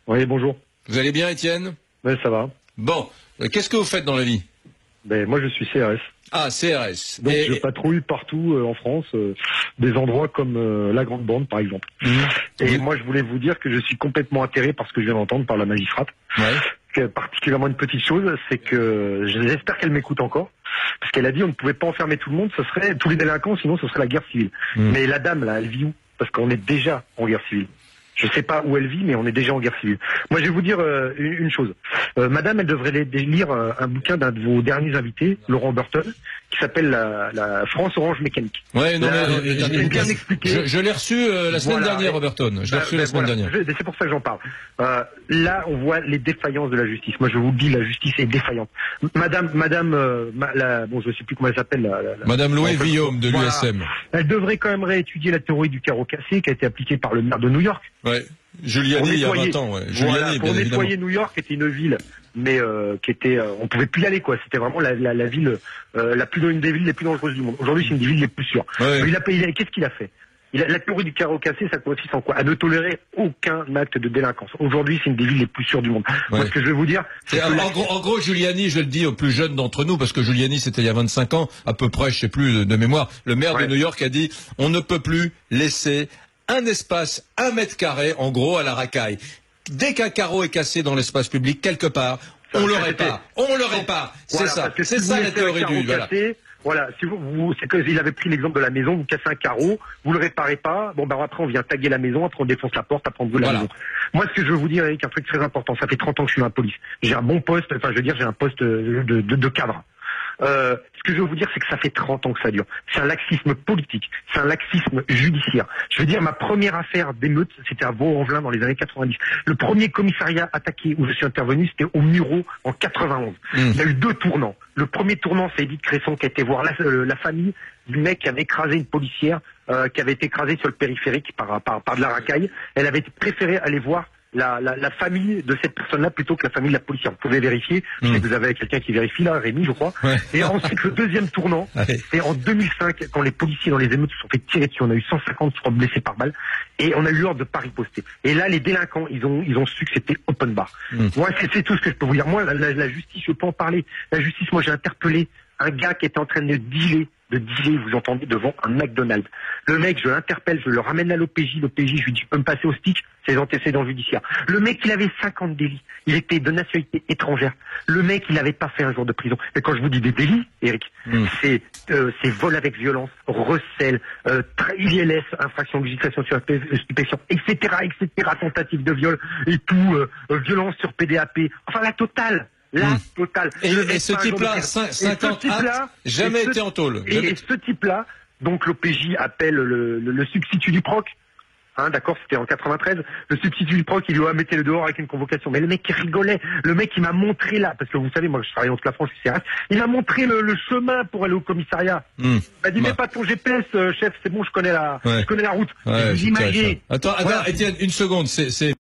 Oui, bonjour. Vous allez bien, Étienne? Ouais, ça va. Bon, qu'est-ce que vous faites dans la vie? Moi, je suis CRS. Ah, CRS. Donc, je patrouille partout en France, des endroits comme la Grande Bande, par exemple. Et moi, je voulais vous dire que je suis complètement atterré par ce que je viens d'entendre par la magistrate. Ouais. Particulièrement une petite chose, c'est que j'espère qu'elle m'écoute encore, parce qu'elle a dit on ne pouvait pas enfermer tout le monde, ce serait tous les délinquants, sinon ce serait la guerre civile. Mais la dame, là, elle vit où? Parce qu'on est déjà en guerre civile. Je sais pas où elle vit, mais on est déjà en guerre civile. Moi, je vais vous dire une chose. Madame, elle devrait lire un bouquin d'un de vos derniers invités, Laurent Burton, qui s'appelle la France Orange Mécanique. Ouais, non, mais bien expliqué. Je l'ai reçu la semaine dernière, Roberton. Je l'ai reçu la semaine dernière. C'est pour ça que j'en parle. Là, on voit les défaillances de la justice. Moi, je vous le dis, la justice est défaillante. Madame, je sais plus comment elle s'appelle. Madame Loué Villaume de l'USM. Elle devrait quand même réétudier la théorie du carreau cassé qui a été appliquée par le maire de New York. Ouais. Giuliani, il y a 20 ans, ouais. Giuliani, pour nettoyer New York, qui était une ville, mais qui était, on pouvait plus y aller, quoi. C'était vraiment la ville, une des villes les plus dangereuses du monde. Aujourd'hui, c'est une des villes les plus sûres. Ouais. Mais qu'est-ce qu'il a fait? La théorie du carreau cassé, ça consiste en quoi? À ne tolérer aucun acte de délinquance. Aujourd'hui, c'est une des villes les plus sûres du monde. Ouais. Moi, ce que je vais vous dire, en gros, Giuliani, je le dis aux plus jeunes d'entre nous, parce que Giuliani, c'était il y a 25 ans, à peu près, je sais plus de mémoire. Le maire de New York a dit, on ne peut plus laisser un espace, 1 mètre carré, en gros, à la racaille. Dès qu'un carreau est cassé dans l'espace public, quelque part, on le répare. On le répare. C'est ça. C'est ça la théorie du, voilà, si c'est que il avait pris l'exemple de la maison, vous cassez un carreau, vous le réparez pas, après on vient taguer la maison, après on défonce la porte, après on brûle la maison. Moi, ce que je veux vous dire, Eric, un truc très important, ça fait 30 ans que je suis dans la police. J'ai un bon poste, j'ai un poste de cadre. Ce que je veux vous dire, c'est que ça fait 30 ans que ça dure. C'est un laxisme politique, c'est un laxisme judiciaire. Je veux dire, ma première affaire d'émeute, c'était à Vaux-en-Velin dans les années 90. Le premier commissariat attaqué où je suis intervenu, c'était au Mureau en 91. Il y a eu 2 tournants. Le premier tournant, c'est Edith Cresson qui a été voir la famille du mec qui avait écrasé une policière, qui avait été écrasée sur le périphérique par de la racaille. Elle avait préféré aller voir la famille de cette personne-là plutôt que la famille de la policière. Vous pouvez vérifier. Je sais que vous avez quelqu'un qui vérifie là, Rémi, je crois. Ouais. Et ensuite, le deuxième tournant, c'est en 2005, quand les policiers dans les émeutes se sont fait tirer dessus. On a eu 150 qui sont blessés par balle. Et on a eu l'ordre de pas riposter. Et là, les délinquants, ils ont su que c'était open bar. Moi, c'est tout ce que je peux vous dire. Moi, la justice, je peux en parler. La justice, moi, j'ai interpellé un gars qui était en train de dealer, vous entendez, devant un McDonald's. Le mec, je l'interpelle, je le ramène à l'OPJ, je lui dis, tu peux me passer au stick, c'est les antécédents judiciaires. Le mec, il avait 50 délits. Il était de nationalité étrangère. Le mec, il n'avait pas fait un jour de prison. Et quand je vous dis des délits, Eric, c'est vol avec violence, recel, ILS, infraction de législation sur stupéfiant, etc., tentative de viol, et tout, violence sur PDAP. Enfin, la totale. La totale. Et ce type-là, 50 actes, jamais été en tôle. Et ce type-là, donc l'OPJ appelle le substitut du proc. D'accord, c'était en 93. Le substitut du proc, il lui a mettez le dehors avec une convocation. Mais le mec qui rigolait, le mec qui m'a montré là, parce que vous savez, moi je travaille en toute la France, je suis CRS, il m'a montré le chemin pour aller au commissariat. Il m'a dit, mets pas ton GPS, chef, c'est bon, je connais la route. Ouais, vous imaginez. Attends, Étienne, une seconde, c'est